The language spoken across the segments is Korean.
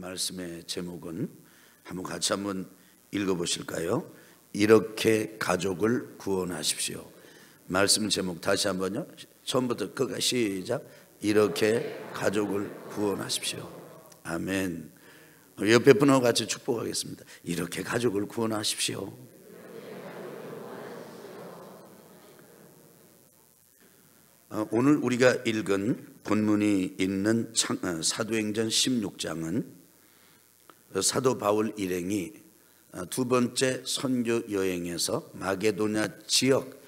말씀의 제목은 같이 한번 읽어보실까요? 이렇게 가족을 구원하십시오. 말씀 제목 다시 한번요. 처음부터 끝까지 시작. 이렇게 가족을 구원하십시오. 아멘. 옆에 분하고 같이 축복하겠습니다. 이렇게 가족을 구원하십시오. 오늘 우리가 읽은 본문이 있는 사도행전 16장은 사도 바울 일행이 두 번째 선교 여행에서 마게도냐 지역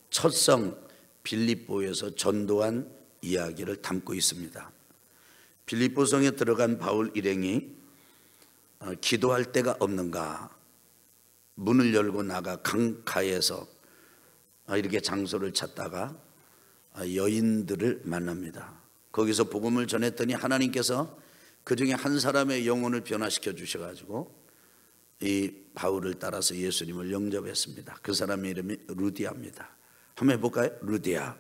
첫 성 빌립보에서 전도한 이야기를 담고 있습니다. 빌립보 성에 들어간 바울 일행이 기도할 데가 없는가, 문을 열고 나가 강가에서 이렇게 장소를 찾다가 여인들을 만납니다. 거기서 복음을 전했더니 하나님께서 그 중에 한 사람의 영혼을 변화시켜 주셔가지고 이 바울을 따라서 예수님을 영접했습니다. 그 사람의 이름이 루디아입니다. 한번 해볼까요? 루디아.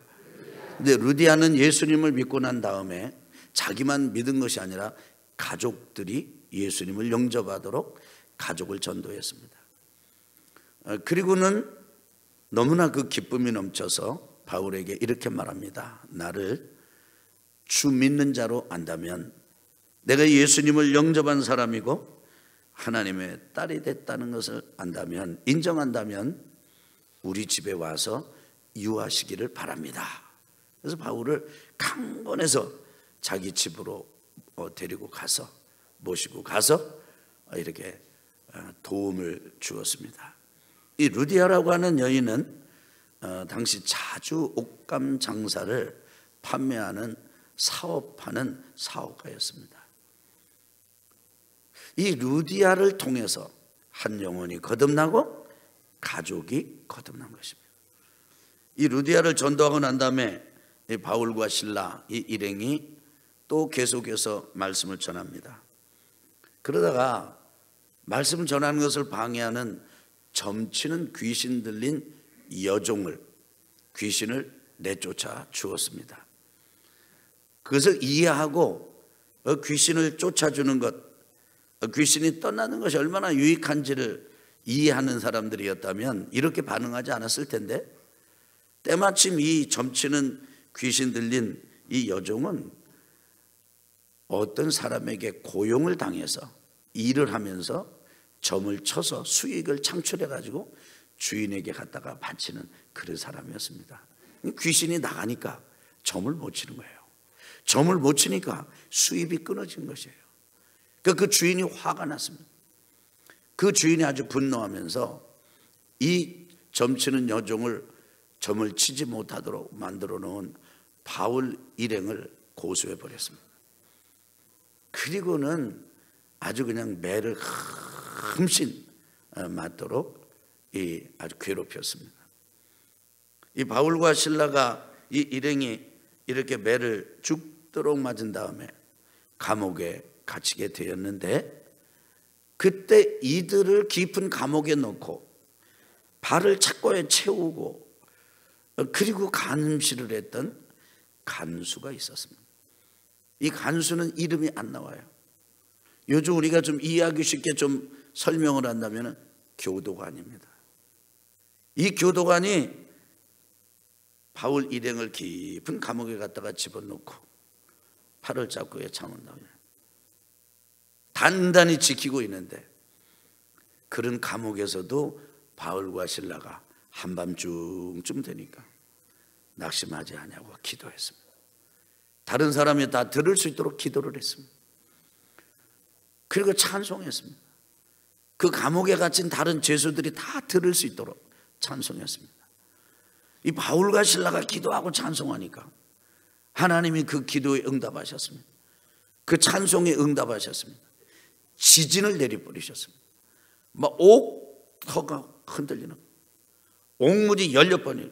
근데 루디아는 예수님을 믿고 난 다음에 자기만 믿은 것이 아니라 가족들이 예수님을 영접하도록 가족을 전도했습니다. 그리고는 너무나 그 기쁨이 넘쳐서 바울에게 이렇게 말합니다. 나를 주 믿는 자로 안다면, 내가 예수님을 영접한 사람이고 하나님의 딸이 됐다는 것을 안다면, 인정한다면 우리 집에 와서 유하시기를 바랍니다. 그래서 바울을 강권해서 자기 집으로 데리고 가서, 모시고 가서 이렇게 도움을 주었습니다. 이 루디아라고 하는 여인은 당시 자주 옷감 장사를 판매하는 사업하는 사업가였습니다. 이 루디아를 통해서 한 영혼이 거듭나고 가족이 거듭난 것입니다. 이 루디아를 전도하고 난 다음에 이 바울과 실라 이 일행이 또 계속해서 말씀을 전합니다. 그러다가 말씀을 전하는 것을 방해하는 점치는 귀신 들린 귀신을 내쫓아 주었습니다. 그것을 이해하고 귀신을 쫓아주는 것, 귀신이 떠나는 것이 얼마나 유익한지를 이해하는 사람들이었다면 이렇게 반응하지 않았을 텐데, 때마침 이 점치는 귀신 들린 이 여종은 어떤 사람에게 고용을 당해서 일을 하면서 점을 쳐서 수익을 창출해 가지고 주인에게 갖다가 바치는 그런 사람이었습니다. 귀신이 나가니까 점을 못 치는 거예요. 점을 못 치니까 수입이 끊어진 것이에요. 그 주인이 화가 났습니다. 그 주인이 아주 분노하면서 이 점치는 여종을 점을 치지 못하도록 만들어 놓은 바울 일행을 고소해 버렸습니다. 그리고는 아주 그냥 매를 흠씬 맞도록 아주 괴롭혔습니다. 이 바울과 실라가 이 일행이 이렇게 매를 죽도록 맞은 다음에 감옥에 갇히게 되었는데, 그때 이들을 깊은 감옥에 넣고 발을 착고에 채우고 그리고 간음실을 했던 간수가 있었습니다. 이 간수는 이름이 안 나와요. 요즘 우리가 좀 이해하기 쉽게 좀 설명을 한다면 교도관입니다. 이 교도관이 바울 일행을 깊은 감옥에 갖다가 집어넣고 팔을 잡고 참은다. 단단히 지키고 있는데, 그런 감옥에서도 바울과 실라가 한밤중쯤 되니까 낙심하지 않냐고 기도했습니다. 다른 사람이 다 들을 수 있도록 기도를 했습니다. 그리고 찬송했습니다. 그 감옥에 갇힌 다른 죄수들이 다 들을 수 있도록 찬송했습니다. 이 바울과 실라가 기도하고 찬송하니까 하나님이 그 기도에 응답하셨습니다. 그 찬송에 응답하셨습니다. 지진을 내려버리셨습니다. 막 옥터가 흔들리는, 옥물이 16번이,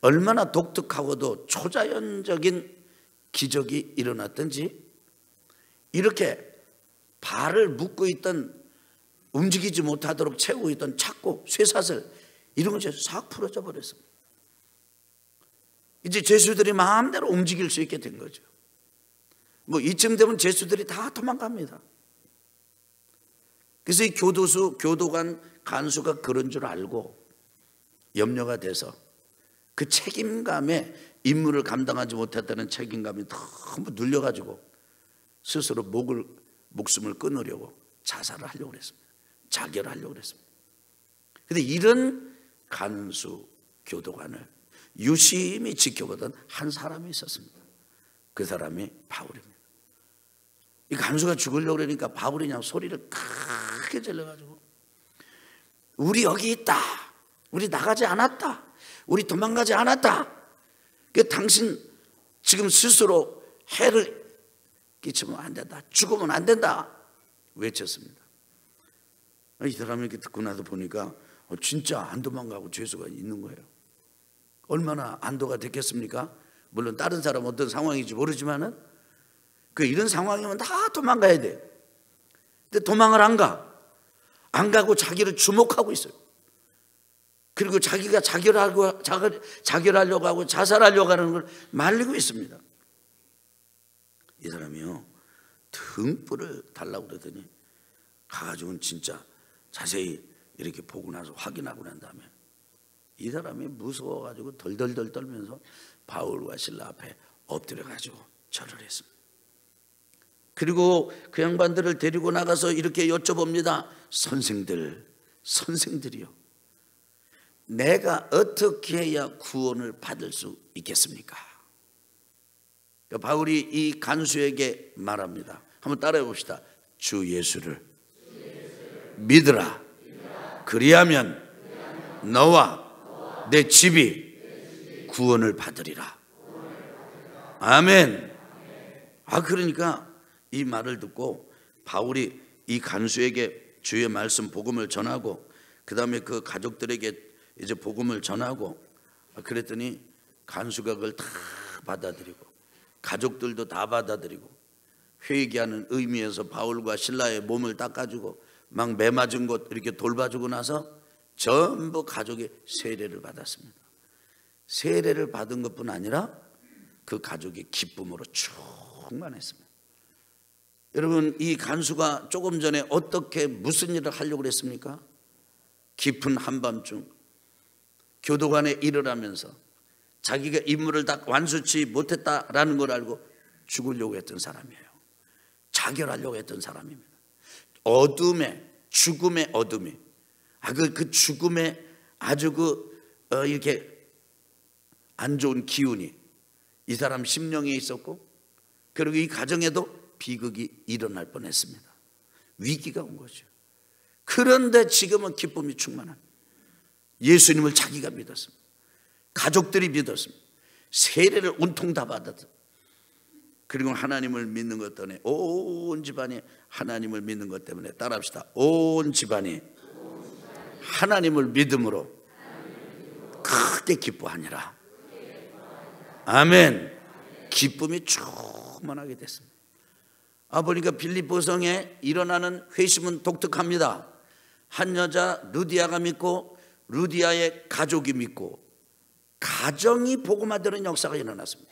얼마나 독특하고도 초자연적인 기적이 일어났던지, 이렇게 발을 묶고 있던, 움직이지 못하도록 채우고 있던 착고, 쇠사슬, 이런 것이 싹 풀어져 버렸습니다. 이제 죄수들이 마음대로 움직일 수 있게 된 거죠. 뭐 이쯤 되면 죄수들이 다 도망갑니다. 그래서 이 교도관 간수가 그런 줄 알고 염려가 돼서 그 책임감에 임무를 감당하지 못했다는 책임감이 너무 눌려가지고 스스로 목숨을 끊으려고 자살을 하려고 그랬습니다. 자결을 하려고 그랬습니다. 그런데 이런 간수 교도관을 유심히 지켜보던 한 사람이 있었습니다. 그 사람이 바울입니다. 이 간수가 죽으려고 그러니까 바울이 그냥 소리를 크게 질러가지고 우리 여기 있다, 우리 나가지 않았다, 우리 도망가지 않았다, 당신 지금 스스로 해를 끼치면 안 된다, 죽으면 안 된다 외쳤습니다. 이 사람이 이렇게 듣고 나서 보니까 진짜 안 도망가고 죄수가 있는 거예요. 얼마나 안도가 됐겠습니까? 물론 다른 사람 어떤 상황인지 모르지만은 이런 상황이면 다 도망가야 돼. 근데 도망을 안 가고 자기를 주목하고 있어요. 그리고 자기가 자결하려고 하고 자살하려고 하는 걸 말리고 있습니다. 이 사람이요, 등불을 달라고 그러더니 가가지고는 진짜 자세히 이렇게 보고 나서 확인하고 난 다음에 이 사람이 무서워가지고 덜덜덜 떨면서 바울과 실라 앞에 엎드려가지고 절을 했습니다. 그리고 그 양반들을 데리고 나가서 이렇게 여쭤봅니다. 선생들이요, 내가 어떻게 해야 구원을 받을 수 있겠습니까? 바울이 이 간수에게 말합니다. 한번 따라해 봅시다. 주 예수를 믿으라. 그리하면 너와 내 집이 구원을 받으리라. 아멘. 그러니까 이 말을 듣고 바울이 이 간수에게 주의 말씀 복음을 전하고 그 다음에 그 가족들에게 이제 복음을 전하고 그랬더니 간수가 그걸 다 받아들이고 가족들도 다 받아들이고 회개하는 의미에서 바울과 실라의 몸을 닦아주고 막 매맞은 곳 이렇게 돌봐주고 나서 전부 가족이 세례를 받았습니다. 세례를 받은 것뿐 아니라 그 가족이 기쁨으로 충만했습니다. 여러분, 이 간수가 조금 전에 어떻게 무슨 일을 하려고 그랬습니까? 깊은 한밤중 교도관에 일을 하면서 자기가 임무를 다 완수치 못했다라는 걸 알고 죽으려고 했던 사람이에요. 자결하려고 했던 사람입니다. 죽음의 어둠이 그 죽음에 아주 이렇게 안 좋은 기운이 이 사람 심령에 있었고, 그리고 이 가정에도 비극이 일어날 뻔했습니다. 위기가 온 거죠. 그런데 지금은 기쁨이 충만한, 예수님을 자기가 믿었습니다. 가족들이 믿었습니다. 세례를 온통 다 받았습니다. 그리고 하나님을 믿는 것 때문에 온 집안이 하나님을 믿는 것 때문에, 따라합시다. 온 집안이 하나님을 믿음으로 크게 기뻐하니라. 아멘. 기쁨이 충만하게 됐습니다. 보니까 빌립보성에 일어나는 회심은 독특합니다. 한 여자 루디아가 믿고 루디아의 가족이 믿고 가정이 복음화되는 역사가 일어났습니다.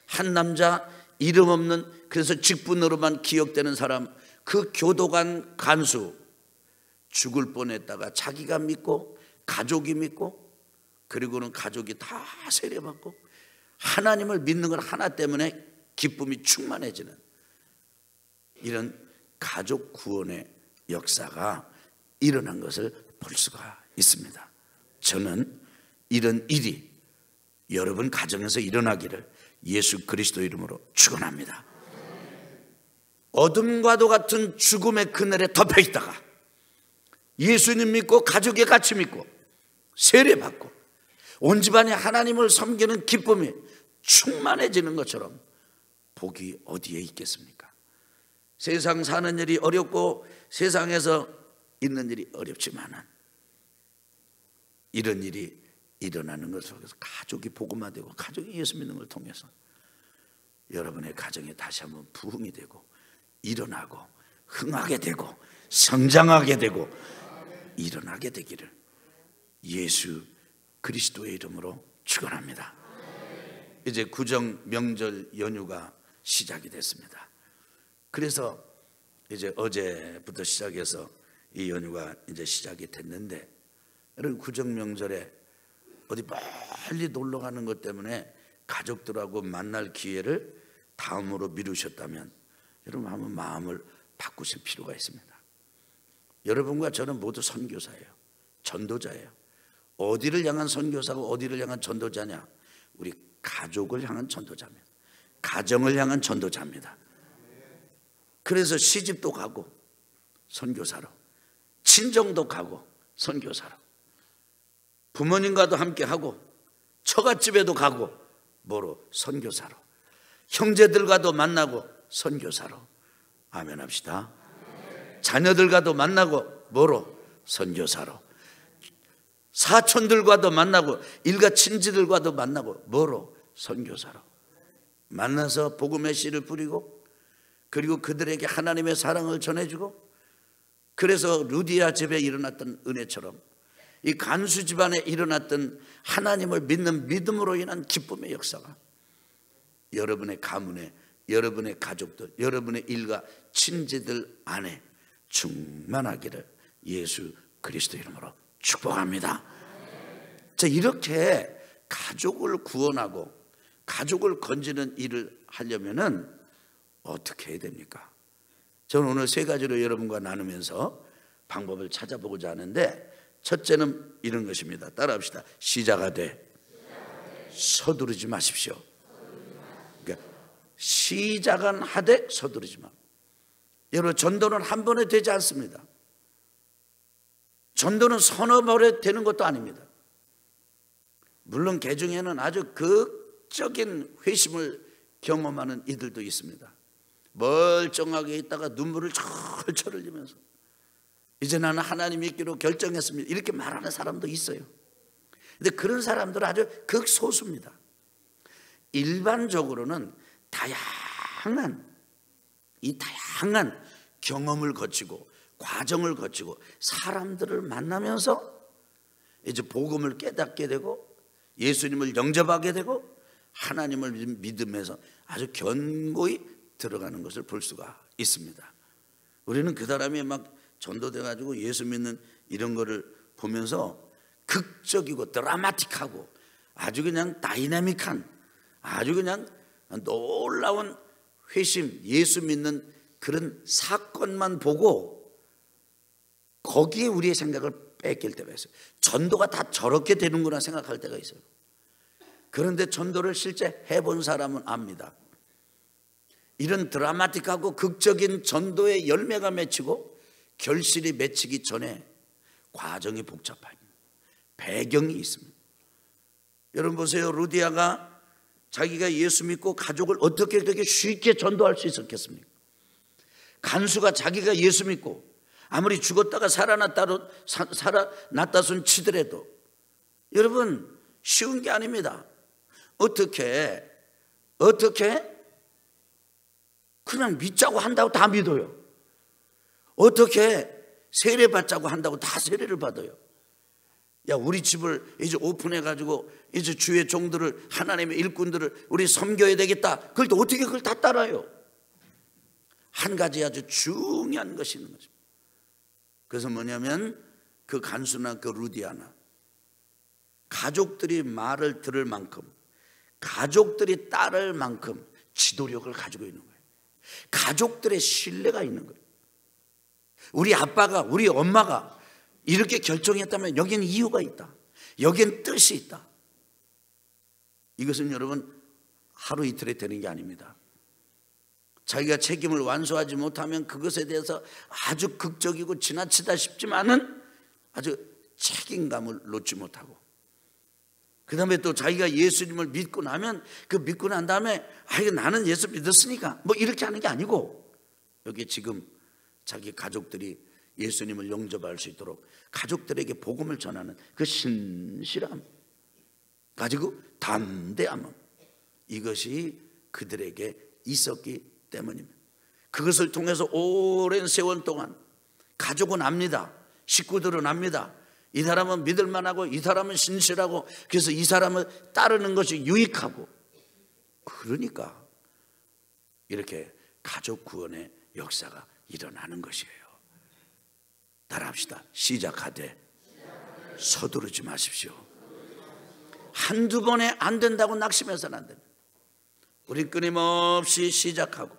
한 남자 이름 없는, 그래서 직분으로만 기억되는 사람, 그 교도관 간수 죽을 뻔했다가 자기가 믿고 가족이 믿고, 그리고는 가족이 다 세례받고 하나님을 믿는 것 하나 때문에 기쁨이 충만해지는 이런 가족 구원의 역사가 일어난 것을 볼 수가 있습니다. 저는 이런 일이 여러분 가정에서 일어나기를 예수 그리스도 이름으로 축원합니다. 어둠과도 같은 죽음의 그늘에 덮여 있다가 예수님 믿고 가족이 같이 믿고 세례받고 온 집안이 하나님을 섬기는 기쁨이 충만해지는 것처럼 복이 어디에 있겠습니까? 세상 사는 일이 어렵고 세상에서 있는 일이 어렵지만은 이런 일이 일어나는 것 속에서 가족이 복음화되고 가족이 예수 믿는 걸 통해서 여러분의 가정에 다시 한번 부흥이 되고 일어나고 흥하게 되고 성장하게 되고 일어나게 되기를 예수 그리스도의 이름으로 축원합니다. 이제 구정 명절 연휴가 시작이 됐습니다. 그래서 이제 어제부터 시작해서 이 연휴가 이제 시작이 됐는데, 여러분 구정 명절에 어디 멀리 놀러 가는 것 때문에 가족들하고 만날 기회를 다음으로 미루셨다면 여러분 한번 마음을 바꾸실 필요가 있습니다. 여러분과 저는 모두 선교사예요. 전도자예요. 어디를 향한 선교사고 어디를 향한 전도자냐? 우리 가족을 향한 전도자입니다. 가정을 향한 전도자입니다. 그래서 시집도 가고 선교사로, 친정도 가고 선교사로, 부모님과도 함께 하고 처갓집에도 가고 뭐로? 선교사로, 형제들과도 만나고 선교사로. 아멘 합시다. 자녀들과도 만나고 뭐로? 선교사로. 사촌들과도 만나고 일가 친지들과도 만나고 뭐로? 선교사로. 만나서 복음의 씨를 뿌리고, 그리고 그들에게 하나님의 사랑을 전해주고, 그래서 루디아 집에 일어났던 은혜처럼 이 간수 집안에 일어났던 하나님을 믿는 믿음으로 인한 기쁨의 역사가 여러분의 가문에, 여러분의 가족들, 여러분의 일가 친지들 안에 충만하기를 예수 그리스도 이름으로 축복합니다. 자, 이렇게 가족을 구원하고 가족을 건지는 일을 하려면은 어떻게 해야 됩니까? 저는 오늘 세 가지로 여러분과 나누면서 방법을 찾아보고자 하는데, 첫째는 이런 것입니다. 따라합시다. 시작하되 서두르지 마십시오. 그러니까 시작은 하되 서두르지 마. 여러분, 전도는 한 번에 되지 않습니다. 전도는 서너 번에 되는 것도 아닙니다. 물론 개중에는 아주 극적인 회심을 경험하는 이들도 있습니다. 멀쩡하게 있다가 눈물을 철철 흘리면서 이제 나는 하나님 믿기로 결정했습니다, 이렇게 말하는 사람도 있어요. 근데 그런 사람들은 아주 극소수입니다. 일반적으로는 다양한 경험을 거치고 과정을 거치고 사람들을 만나면서 이제 복음을 깨닫게 되고 예수님을 영접하게 되고 하나님을 믿으면서 아주 견고히 들어가는 것을 볼 수가 있습니다. 우리는 그 사람이 막 전도돼 가지고 예수 믿는 이런 거를 보면서 극적이고 드라마틱하고 아주 그냥 다이나믹한, 아주 그냥 놀라운 회심, 예수 믿는 그런 사건만 보고 거기에 우리의 생각을 뺏길 때가 있어요. 전도가 다 저렇게 되는구나 생각할 때가 있어요. 그런데 전도를 실제 해본 사람은 압니다. 이런 드라마틱하고 극적인 전도의 열매가 맺히고 결실이 맺히기 전에 과정이 복잡한 배경이 있습니다. 여러분 보세요. 루디아가 자기가 예수 믿고 가족을 어떻게 그렇게 쉽게 전도할 수 있었겠습니까? 간수가 자기가 예수 믿고 아무리 죽었다가 살아났다 손 치더라도 여러분 쉬운 게 아닙니다. 어떻게 그냥 믿자고 한다고 다 믿어요? 어떻게 세례 받자고 한다고 다 세례를 받아요? 야, 우리 집을 이제 오픈해가지고 이제 주의 종들을, 하나님의 일꾼들을 우리 섬겨야 되겠다. 그걸 또 어떻게 그걸 다 따라요? 한 가지 아주 중요한 것이 있는 거죠. 그래서 뭐냐면 그 간수나 그 루디아나 가족들이 말을 들을 만큼, 가족들이 따를 만큼 지도력을 가지고 있는 거예요. 가족들의 신뢰가 있는 거예요. 우리 아빠가, 우리 엄마가 이렇게 결정했다면 여기는 이유가 있다. 여기는 뜻이 있다. 이것은 여러분 하루 이틀에 되는 게 아닙니다. 자기가 책임을 완수하지 못하면 그것에 대해서 아주 극적이고 지나치다 싶지만은 아주 책임감을 놓지 못하고, 그 다음에 또 자기가 예수님을 믿고 나면 그 믿고 난 다음에 나는 예수 믿었으니까 뭐 이렇게 하는 게 아니고, 여기 지금 자기 가족들이 예수님을 영접할 수 있도록 가족들에게 복음을 전하는 그 신실함 가지고 담대함, 이것이 그들에게 있었기 때문입니다. 그것을 통해서 오랜 세월 동안 가족은 압니다. 식구들은 압니다. 이 사람은 믿을 만하고 이 사람은 신실하고, 그래서 이 사람을 따르는 것이 유익하고. 그러니까 이렇게 가족 구원의 역사가 일어나는 것이에요. 따라합시다. 시작하되 서두르지 마십시오. 한두 번에 안 된다고 낙심해서는 안 됩니다. 우리 끊임없이 시작하고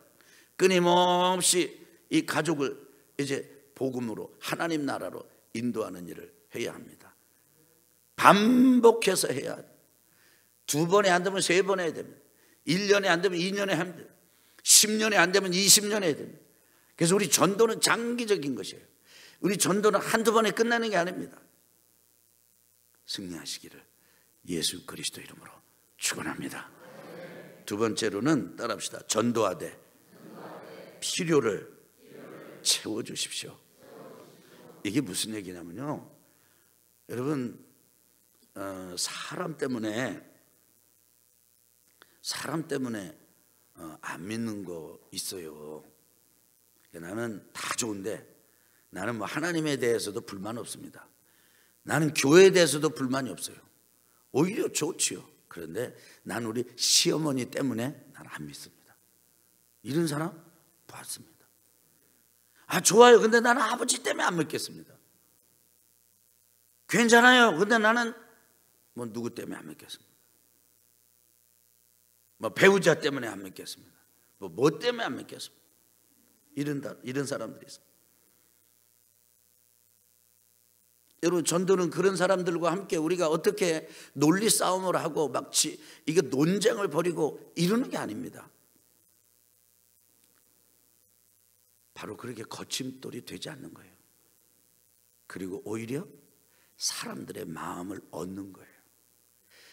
끊임없이 이 가족을 이제 복음으로 하나님 나라로 인도하는 일을 해야 합니다. 반복해서 해야 합니다. 2번에 안 되면 3번 해야 됩니다. 1년에 안 되면 2년에 하면 됩니다. 10년에 안 되면 20년에 해야 됩니다. 그래서 우리 전도는 장기적인 것이에요. 우리 전도는 한두 번에 끝나는 게 아닙니다. 승리하시기를 예수 그리스도 이름으로 축원합니다. 두 번째로는 따라합시다. 전도하되 필요를 채워주십시오. 이게 무슨 얘기냐면요, 여러분, 사람 때문에 안 믿는 거 있어요. 나는 다 좋은데 나는 뭐 하나님에 대해서도 불만 없습니다. 나는 교회에 대해서도 불만이 없어요. 오히려 좋지요. 그런데 난 우리 시어머니 때문에 나는 안 믿습니다. 이런 사람 봤습니다. 아, 좋아요. 근데 나는 아버지 때문에 안 믿겠습니다. 괜찮아요. 근데 나는 뭐 누구 때문에 안 믿겠습니다. 뭐 배우자 때문에 안 믿겠습니다. 뭐 때문에 안 믿겠습니다. 이런 사람들이 있어요. 여러분, 전도는 그런 사람들과 함께 우리가 어떻게 논리 싸움을 하고 막 이게 논쟁을 벌이고 이러는 게 아닙니다. 바로 그렇게 거침돌이 되지 않는 거예요. 그리고 오히려 사람들의 마음을 얻는 거예요.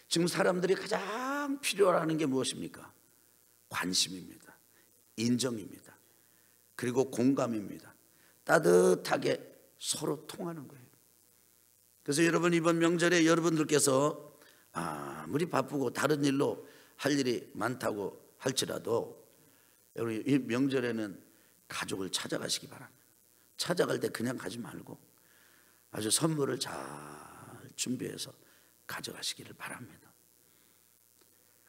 지금 사람들이 가장 필요로 하는 게 무엇입니까? 관심입니다. 인정입니다. 그리고 공감입니다. 따뜻하게 서로 통하는 거예요. 그래서 여러분, 이번 명절에 여러분들께서 아무리 바쁘고 다른 일로 할 일이 많다고 할지라도 여러분, 이 명절에는 가족을 찾아가시기 바랍니다. 찾아갈 때 그냥 가지 말고 아주 선물을 잘 준비해서 가져가시기를 바랍니다.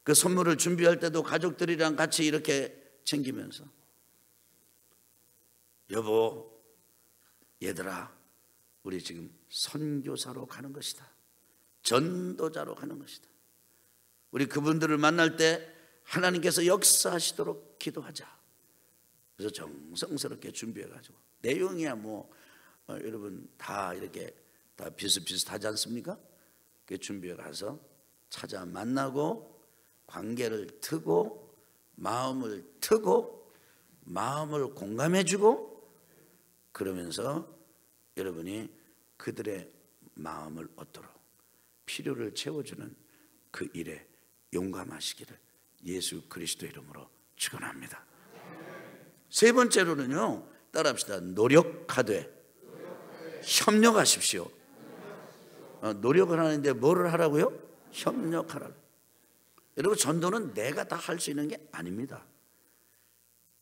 그 선물을 준비할 때도 가족들이랑 같이 이렇게 챙기면서, 여보, 얘들아, 우리 지금 선교사로 가는 것이다. 전도자로 가는 것이다. 우리 그분들을 만날 때 하나님께서 역사하시도록 기도하자. 그래서 정성스럽게 준비해가지고, 내용이야 여러분 다 이렇게 다 비슷비슷하지 않습니까? 그 준비해 가서 찾아 만나고 관계를 트고 마음을 트고 마음을 공감해주고, 그러면서 여러분이 그들의 마음을 얻도록 필요를 채워주는 그 일에 용감하시기를 예수 그리스도 이름으로 축원합니다. 세 번째로는요, 따라합시다. 노력하되 협력하십시오. 노력을 하는데 뭐를 하라고요? 협력하라고. 여러분, 전도는 내가 다 할 수 있는 게 아닙니다.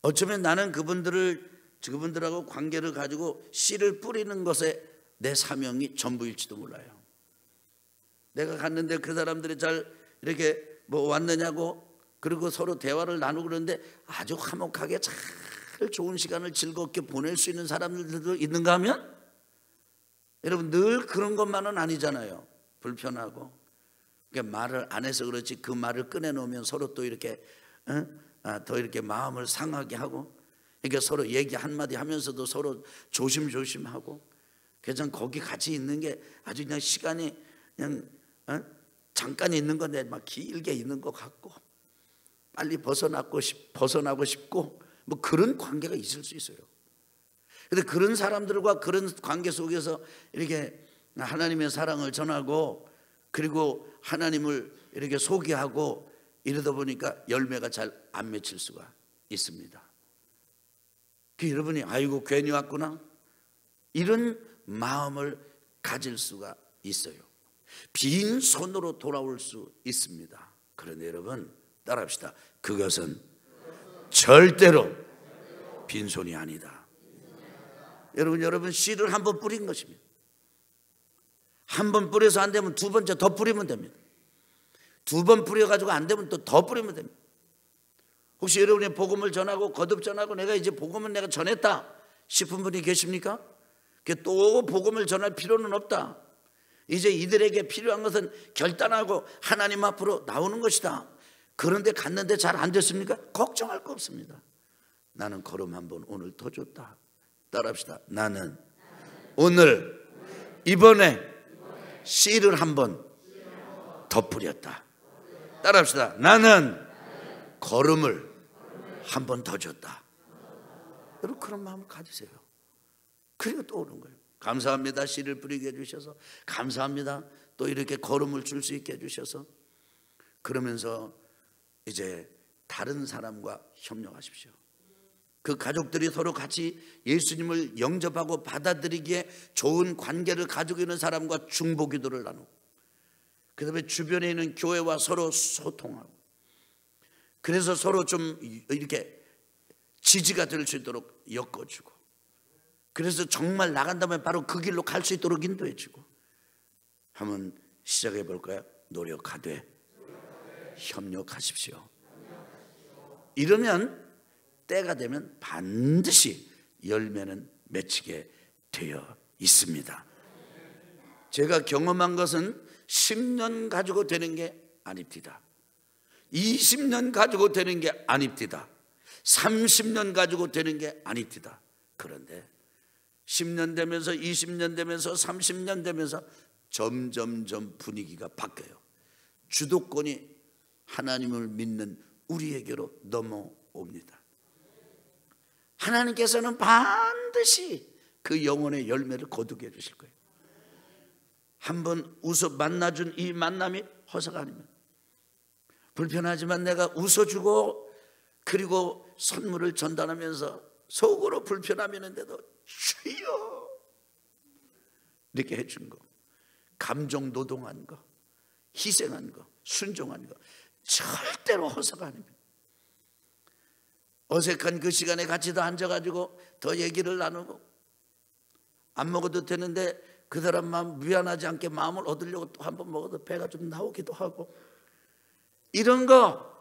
어쩌면 나는 그분들하고 관계를 가지고 씨를 뿌리는 것에 내 사명이 전부일지도 몰라요. 내가 갔는데 그 사람들이 잘 이렇게 왔느냐고, 그리고 서로 대화를 나누고 그러는데 아주 화목하게 잘 좋은 시간을 즐겁게 보낼 수 있는 사람들도 있는가 하면, 여러분, 늘 그런 것만은 아니잖아요. 불편하고, 그러니까 말을 안 해서 그렇지 그 말을 꺼내놓으면 서로 또 이렇게 더 이렇게 마음을 상하게 하고, 그러니까 서로 얘기 한마디 하면서도 서로 조심조심하고, 그냥 거기 같이 있는 게 아주 그냥 시간이 그냥 잠깐 있는 건데 막 길게 있는 것 같고, 빨리 벗어나고 싶고, 그런 관계가 있을 수 있어요. 그런데 그런 사람들과 그런 관계 속에서 이렇게 하나님의 사랑을 전하고, 그리고 하나님을 이렇게 소개하고 이러다 보니까 열매가 잘 안 맺힐 수가 있습니다. 여러분이 아이고 괜히 왔구나, 이런 마음을 가질 수가 있어요. 빈손으로 돌아올 수 있습니다. 그런데 여러분, 따라합시다. 그것은 절대로 빈손이 아니다. 여러분 씨를 한번 뿌린 것입니다. 한 번 뿌려서 안 되면 두 번째 더 뿌리면 됩니다. 두 번 뿌려가지고 안 되면 또 더 뿌리면 됩니다. 혹시 여러분이 복음을 전하고 거듭 전하고 내가 이제 복음은 내가 전했다 싶은 분이 계십니까? 또 복음을 전할 필요는 없다. 이제 이들에게 필요한 것은 결단하고 하나님 앞으로 나오는 것이다. 그런데 갔는데 잘 안 됐습니까? 걱정할 거 없습니다. 나는 걸음 한 번 오늘 더 줬다. 따라합시다. 나는 오늘 이번에 씨를 한 번 더 뿌렸다. 따라합시다. 나는 걸음을 한 번 더 줬다. 여러분 그런 마음을 가지세요. 그리고 또 오는 거예요. 감사합니다. 씨를 뿌리게 해주셔서 감사합니다. 또 이렇게 걸음을 줄 수 있게 해주셔서. 그러면서 이제 다른 사람과 협력하십시오. 그 가족들이 서로 같이 예수님을 영접하고 받아들이기에 좋은 관계를 가지고 있는 사람과 중보기도를 나누고, 그 다음에 주변에 있는 교회와 서로 소통하고, 그래서 서로 좀 이렇게 지지가 될 수 있도록 엮어주고, 그래서 정말 나간다면 바로 그 길로 갈 수 있도록 인도해주고. 한번 시작해 볼까요? 노력하되 협력하십시오. 이러면 때가 되면 반드시 열매는 맺히게 되어 있습니다. 제가 경험한 것은 10년 가지고 되는 게 아닙니다. 20년 가지고 되는 게 아닙니다. 30년 가지고 되는 게 아닙니다. 그런데 10년 되면서 20년 되면서 30년 되면서 점점점 분위기가 바뀌어요. 주도권이 하나님을 믿는 우리에게로 넘어옵니다. 하나님께서는 반드시 그 영혼의 열매를 거두게 해주실 거예요. 한번 웃어 만나준 이 만남이 허사가 아니면, 불편하지만 내가 웃어주고 그리고 선물을 전달하면서 속으로 불편하면인데도 주여 이렇게 해준 거, 감정 노동한 거, 희생한 거, 순종한 거 절대로 허사가 아닙니다. 어색한 그 시간에 같이 더 앉아가지고 더 얘기를 나누고, 안 먹어도 되는데 그 사람 마음 미안하지 않게 마음을 얻으려고 또 한 번 먹어도 배가 좀 나오기도 하고, 이런 거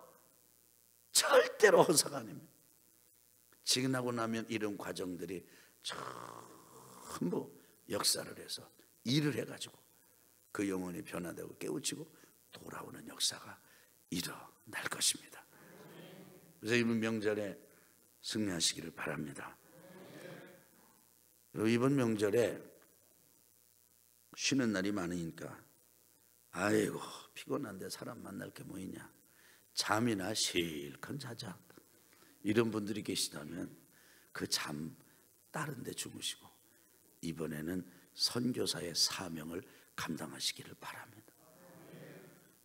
절대로 허사가 아닙니다. 지나고 나면 이런 과정들이 전부 역사를 해서 일을 해가지고 그 영혼이 변화되고 깨우치고 돌아오는 역사가 일어날 것입니다. 그래서 이번 명절에 승리하시기를 바랍니다. 그리고 이번 명절에 쉬는 날이 많으니까 아이고 피곤한데 사람 만날 게 뭐 있냐, 잠이나 실컷 자자, 이런 분들이 계시다면 그 잠 다른 데 주무시고 이번에는 선교사의 사명을 감당하시기를 바랍니다.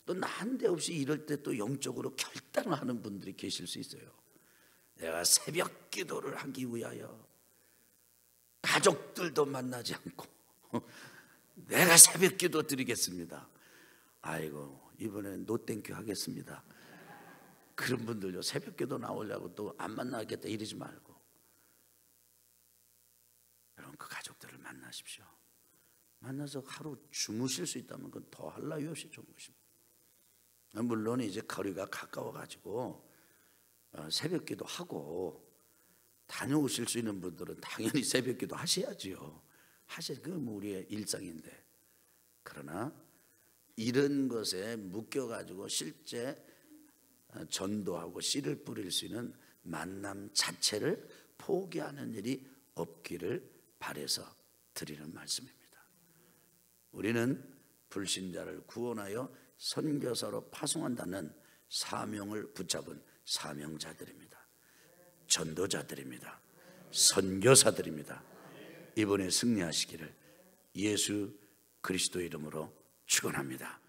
또 난데없이 이럴 때 또 영적으로 결단을 하는 분들이 계실 수 있어요. 내가 새벽 기도를 하기 위하여 가족들도 만나지 않고 내가 새벽 기도 드리겠습니다. 아이고 이번엔 노땡큐 하겠습니다. 그런 분들요, 새벽 기도 나오려고 또 안 만나겠다 이러지 말고 여러분 그 가족들을 만나십시오. 만나서 하루 주무실 수 있다면 그건 더 할 나위 없이 좋은 것입니다. 물론 이제 거리가 가까워가지고 새벽 기도 하고 다녀오실 수 있는 분들은 당연히 새벽 기도 하셔야지요. 그건 우리의 일상인데, 그러나 이런 것에 묶여가지고 실제 전도하고 씨를 뿌릴 수 있는 만남 자체를 포기하는 일이 없기를 바라서 드리는 말씀입니다. 우리는 불신자를 구원하여 선교사로 파송한다는 사명을 붙잡은 사명자들입니다. 전도자들입니다. 선교사들입니다. 이번에 승리하시기를 예수 그리스도 이름으로 축원합니다.